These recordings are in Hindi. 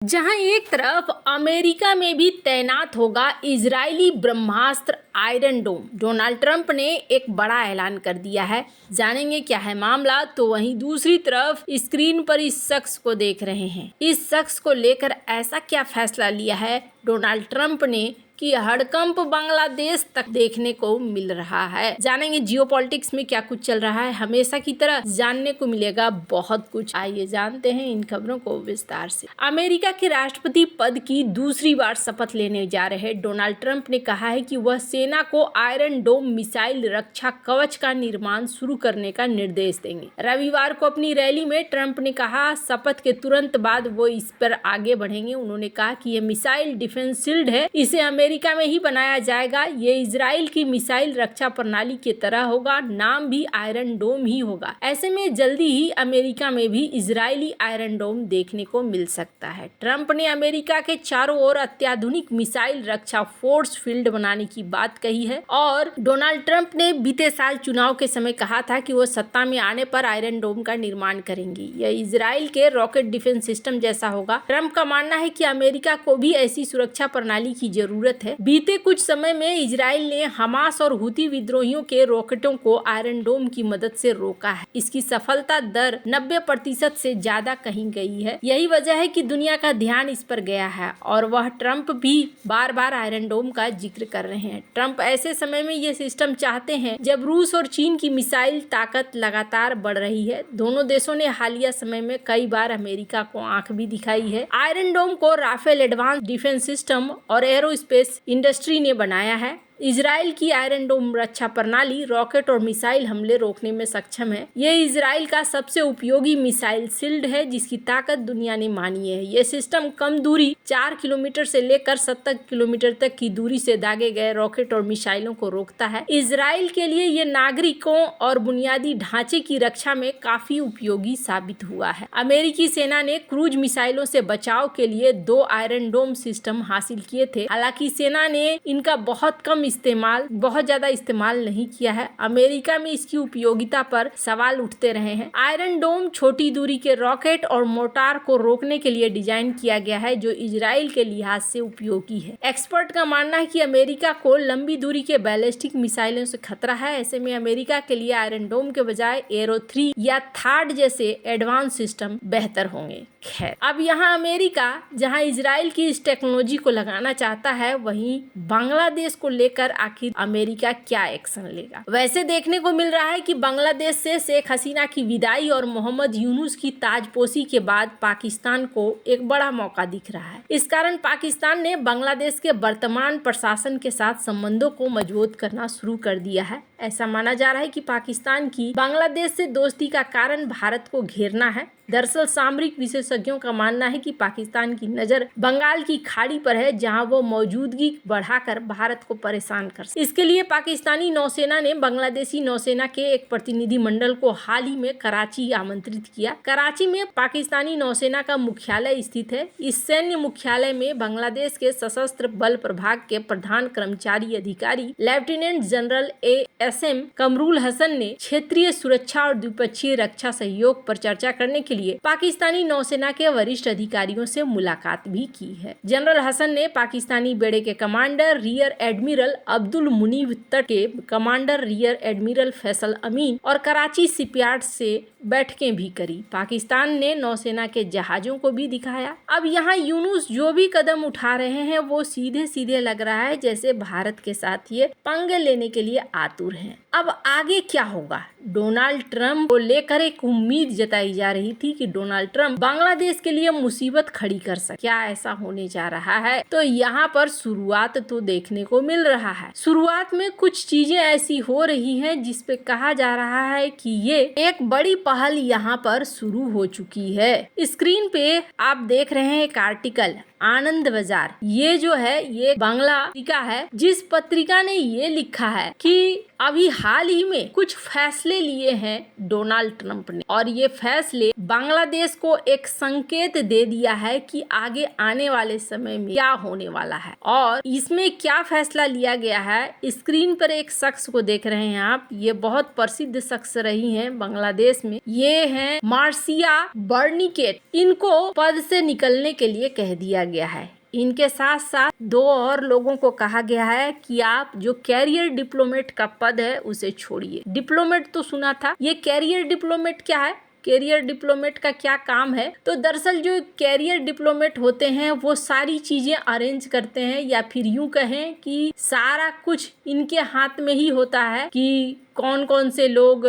जहां एक तरफ अमेरिका में भी तैनात होगा इजरायली ब्रह्मास्त्र आयरन डोम, डोनाल्ड ट्रंप ने एक बड़ा ऐलान कर दिया है। जानेंगे क्या है मामला। तो वहीं दूसरी तरफ स्क्रीन पर इस शख्स को देख रहे हैं। इस शख्स को लेकर ऐसा क्या फैसला लिया है डोनाल्ड ट्रंप ने कि हड़कंप बांग्लादेश तक देखने को मिल रहा है। जानेंगे जियोपॉलिटिक्स में क्या कुछ चल रहा है। हमेशा की तरह जानने को मिलेगा बहुत कुछ। आइए जानते हैं इन खबरों को विस्तार से। अमेरिका के राष्ट्रपति पद की दूसरी बार शपथ लेने जा रहे डोनाल्ड ट्रंप ने कहा है कि वह सेना को आयरन डोम मिसाइल रक्षा कवच का निर्माण शुरू करने का निर्देश देंगे। रविवार को अपनी रैली में ट्रंप ने कहा शपथ के तुरंत बाद वो इस पर आगे बढ़ेंगे। उन्होंने कहा कि यह मिसाइल डिफेंस शील्ड है, इसे अमेरिका में ही बनाया जाएगा। ये इजराइल की मिसाइल रक्षा प्रणाली की तरह होगा, नाम भी आयरन डोम ही होगा। ऐसे में जल्दी ही अमेरिका में भी इजरायली आयरन डोम देखने को मिल सकता है। ट्रंप ने अमेरिका के चारों ओर अत्याधुनिक मिसाइल रक्षा फोर्स फील्ड बनाने की बात कही है और डोनाल्ड ट्रंप ने बीते साल चुनाव के समय कहा था कि वो सत्ता में आने पर आयरन डोम का निर्माण करेंगी। यह इजराइल के रॉकेट डिफेंस सिस्टम जैसा होगा। ट्रंप का मानना है कि अमेरिका को भी ऐसी सुरक्षा प्रणाली की जरूरत है। बीते कुछ समय में इजराइल ने हमास और हुती विद्रोहियों के रॉकेटों को आयरन डोम की मदद से रोका है। इसकी सफलता दर 90% से ज्यादा कही गई है। यही वजह है कि दुनिया का ध्यान इस पर गया है और वह ट्रंप भी बार बार आयरन डोम का जिक्र कर रहे हैं। ट्रंप ऐसे समय में ये सिस्टम चाहते हैं जब रूस और चीन की मिसाइल ताकत लगातार बढ़ रही है। दोनों देशों ने हालिया समय में कई बार अमेरिका को आंख भी दिखाई है। आयरन डोम को राफेल एडवांस डिफेंस सिस्टम और एरोस्पेस इंडस्ट्री ने बनाया है। इजराइल की आयरन डोम रक्षा प्रणाली रॉकेट और मिसाइल हमले रोकने में सक्षम है। ये इजराइल का सबसे उपयोगी मिसाइल शील्ड है जिसकी ताकत दुनिया ने मानी है। ये सिस्टम कम दूरी 4 किलोमीटर से लेकर 70 किलोमीटर तक की दूरी से दागे गए रॉकेट और मिसाइलों को रोकता है। इजराइल के लिए ये नागरिकों और बुनियादी ढांचे की रक्षा में काफी उपयोगी साबित हुआ है। अमेरिकी सेना ने क्रूज मिसाइलों से बचाव के लिए 2 आयरन डोम सिस्टम हासिल किए थे। हालांकि सेना ने इनका बहुत ज्यादा इस्तेमाल नहीं किया है। अमेरिका में इसकी उपयोगिता पर सवाल उठते रहे हैं। आयरन डोम छोटी दूरी के रॉकेट और मोर्टार को रोकने के लिए डिजाइन किया गया है जो इजराइल के लिहाज से उपयोगी है। एक्सपर्ट का मानना है कि अमेरिका को लंबी दूरी के बैलिस्टिक मिसाइलों से खतरा है। ऐसे में अमेरिका के लिए आयरन डोम के बजाय एरो 3 या थार्ड जैसे एडवांस सिस्टम बेहतर होंगे। खैर, अब यहाँ अमेरिका जहाँ इजराइल की इस टेक्नोलॉजी को लगाना चाहता है, वहीं बांग्लादेश को लेकर आखिर अमेरिका क्या एक्शन लेगा। वैसे देखने को मिल रहा है कि बांग्लादेश से शेख हसीना की विदाई और मोहम्मद यूनुस की ताजपोशी के बाद पाकिस्तान को एक बड़ा मौका दिख रहा है। इस कारण पाकिस्तान ने बांग्लादेश के वर्तमान प्रशासन के साथ संबंधों को मजबूत करना शुरू कर दिया है। ऐसा माना जा रहा है कि पाकिस्तान की बांग्लादेश से दोस्ती का कारण भारत को घेरना है। दरअसल सामरिक विशेषज्ञों का मानना है कि पाकिस्तान की नजर बंगाल की खाड़ी पर है जहां वो मौजूदगी बढ़ाकर भारत को परेशान कर सकते। इसके लिए पाकिस्तानी नौसेना ने बांग्लादेशी नौसेना के एक प्रतिनिधि मंडल को हाल ही में कराची आमंत्रित किया। कराची में पाकिस्तानी नौसेना का मुख्यालय स्थित है। इस सैन्य मुख्यालय में बांग्लादेश के सशस्त्र बल प्रभाग के प्रधान कर्मचारी अधिकारी lieutenant general ASM Kamrul Hasan ने क्षेत्रीय सुरक्षा और द्विपक्षीय रक्षा सहयोग पर चर्चा करने के लिए पाकिस्तानी नौसेना के वरिष्ठ अधिकारियों से मुलाकात भी की है। जनरल हसन ने पाकिस्तानी बेड़े के commander rear admiral Abdul Munib तट के commander rear admiral Faisal Amin और कराची शिपयार्ड से बैठकें भी करी। पाकिस्तान ने नौसेना के जहाजों को भी दिखाया। अब यहाँ यूनुस जो भी कदम उठा रहे हैं वो सीधे सीधे लग रहा है जैसे भारत के साथ ये पंगे लेने के लिए आतुर हैं। अब आगे क्या होगा। डोनाल्ड ट्रंप को लेकर एक उम्मीद जताई जा रही थी कि डोनाल्ड ट्रंप बांग्लादेश के लिए मुसीबत खड़ी कर सकते। क्या ऐसा होने जा रहा है? तो यहाँ पर शुरुआत तो देखने को मिल रहा है। शुरुआत में कुछ चीजें ऐसी हो रही हैं जिस पे कहा जा रहा है कि ये एक बड़ी पहल यहाँ पर शुरू हो चुकी है। स्क्रीन पे आप देख रहे हैं एक आर्टिकल आनंद बाजार, ये जो है ये बांग्ला पत्रिका है, जिस पत्रिका ने ये लिखा है कि अभी हाल ही में कुछ फैसले लिए हैं डोनाल्ड ट्रंप ने, और ये फैसले बांग्लादेश को एक संकेत दे दिया है कि आगे आने वाले समय में क्या होने वाला है। और इसमें क्या फैसला लिया गया है, स्क्रीन पर एक शख्स को देख रहे हैं आप, ये बहुत प्रसिद्ध शख्स रही हैं बांग्लादेश में, ये हैं मार्सिया बर्निकेट। इनको पद से निकलने के लिए कह दिया गया है। इनके साथ साथ 2 और लोगों को कहा गया है कि आप जो कैरियर डिप्लोमेट का पद है उसे छोड़िए। डिप्लोमेट तो सुना था, ये कैरियर डिप्लोमेट क्या है, कैरियर डिप्लोमेट का क्या काम है? तो दरअसल जो कैरियर डिप्लोमेट होते हैं वो सारी चीजें अरेंज करते हैं, या फिर यूं कहें कि सारा कुछ इनके हाथ में ही होता है कि कौन कौन से लोग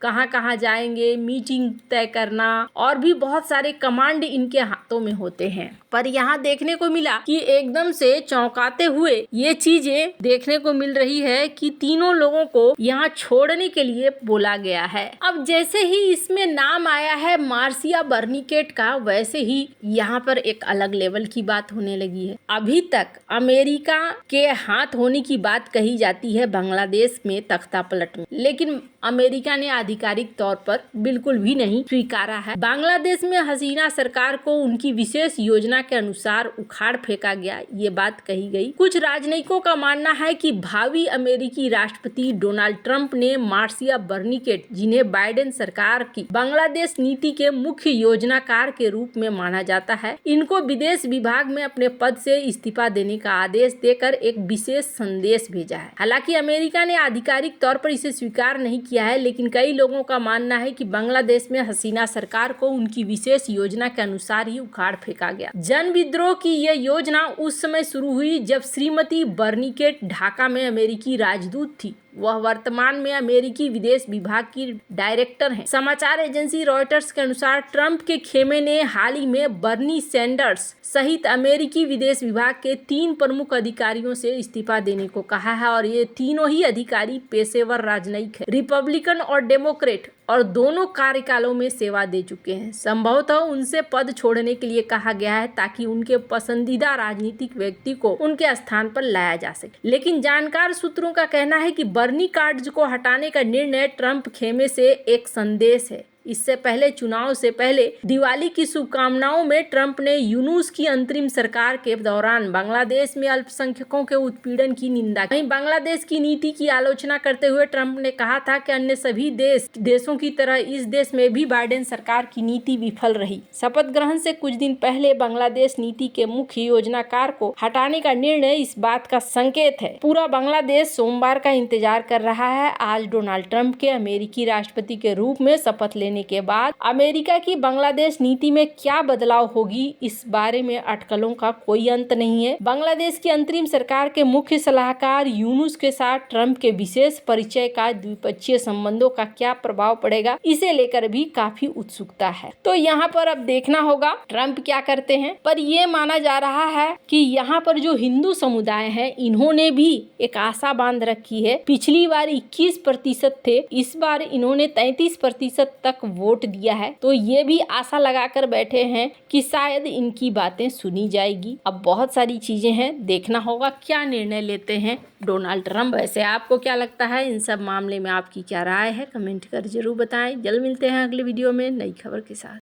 कहाँ कहाँ जाएंगे, मीटिंग तय करना, और भी बहुत सारे कमांड इनके हाथों में होते हैं। पर यहाँ देखने को मिला कि एकदम से चौंकाते हुए ये चीजें देखने को मिल रही है कि तीनों लोगों को यहाँ छोड़ने के लिए बोला गया है। अब जैसे ही इसमें नाम आया है मार्सिया बर्निकेट का, वैसे ही यहाँ पर एक अलग लेवल की बात होने लगी है। अभी तक अमेरिका के हाथ होने की बात कही जाती है बांग्लादेश में तख्ता पलट में, लेकिन अमेरिका ने आधिकारिक तौर पर बिल्कुल भी नहीं स्वीकारा है। बांग्लादेश में हसीना सरकार को उनकी विशेष योजना के अनुसार उखाड़ फेंका गया, ये बात कही गई। कुछ राजनयिकों का मानना है कि भावी अमेरिकी राष्ट्रपति डोनाल्ड ट्रंप ने मार्सिया बर्निकेट, जिन्हें बाइडेन सरकार की बांग्लादेश नीति के मुख्य योजनाकार के रूप में माना जाता है, इनको विदेश विभाग में अपने पद से इस्तीफा देने का आदेश देकर एक विशेष संदेश भेजा है। हालांकि अमेरिका ने आधिकारिक तौर पर इसे स्वीकार नहीं किया है, लेकिन कई लोगों का मानना है कि बांग्लादेश में हसीना सरकार को उनकी विशेष योजना के अनुसार ही उखाड़ फेंका गया। जन विद्रोह की यह योजना उस समय शुरू हुई जब श्रीमती बर्निकेट ढाका में अमेरिकी राजदूत थी। वह वर्तमान में अमेरिकी विदेश विभाग की डायरेक्टर हैं। समाचार एजेंसी रॉयटर्स के अनुसार ट्रंप के खेमे ने हाल ही में बर्नी सैंडर्स सहित अमेरिकी विदेश विभाग के 3 प्रमुख अधिकारियों से इस्तीफा देने को कहा है, और ये तीनों ही अधिकारी पेशेवर राजनयिक हैं, रिपब्लिकन और डेमोक्रेट, और दोनों कार्यकालों में सेवा दे चुके हैं। संभवतः उनसे पद छोड़ने के लिए कहा गया है ताकि उनके पसंदीदा राजनीतिक व्यक्ति को उनके स्थान पर लाया जा सके। लेकिन जानकार सूत्रों का कहना है कि बर्नी कार्ड्स को हटाने का निर्णय ट्रंप खेमे से एक संदेश है। इससे पहले चुनाव से पहले दिवाली की शुभकामनाओं में ट्रंप ने यूनुस की अंतरिम सरकार के दौरान बांग्लादेश में अल्पसंख्यकों के उत्पीड़न की निंदा की। बांग्लादेश की नीति की आलोचना करते हुए ट्रंप ने कहा था कि अन्य सभी देशों की तरह इस देश में भी बाइडेन सरकार की नीति विफल रही। शपथ ग्रहण से कुछ दिन पहले बांग्लादेश नीति के मुख्य योजनाकार को हटाने का निर्णय इस बात का संकेत है। पूरा बांग्लादेश सोमवार का इंतजार कर रहा है। आज डोनाल्ड ट्रंप के अमेरिकी राष्ट्रपति के रूप में शपथ लेने के बाद अमेरिका की बांग्लादेश नीति में क्या बदलाव होगी, इस बारे में अटकलों का कोई अंत नहीं है। बांग्लादेश की अंतरिम सरकार के मुख्य सलाहकार यूनुस के साथ ट्रंप के विशेष परिचय का द्विपक्षीय संबंधों का क्या प्रभाव पड़ेगा, इसे लेकर भी काफी उत्सुकता है। तो यहाँ पर अब देखना होगा ट्रंप क्या करते हैं। पर यह माना जा रहा है कि यहाँ पर जो हिंदू समुदाय है, इन्होंने भी एक आशा बांध रखी है। पिछली बार 21% थे, इस बार इन्होंने 33% तक वोट दिया है। तो ये भी आशा लगाकर बैठे हैं कि शायद इनकी बातें सुनी जाएगी। अब बहुत सारी चीजें हैं, देखना होगा क्या निर्णय लेते हैं डोनाल्ड ट्रंप। वैसे आपको क्या लगता है इन सब मामले में, आपकी क्या राय है, कमेंट कर जरूर बताएं। जल्द मिलते हैं अगले वीडियो में नई खबर के साथ।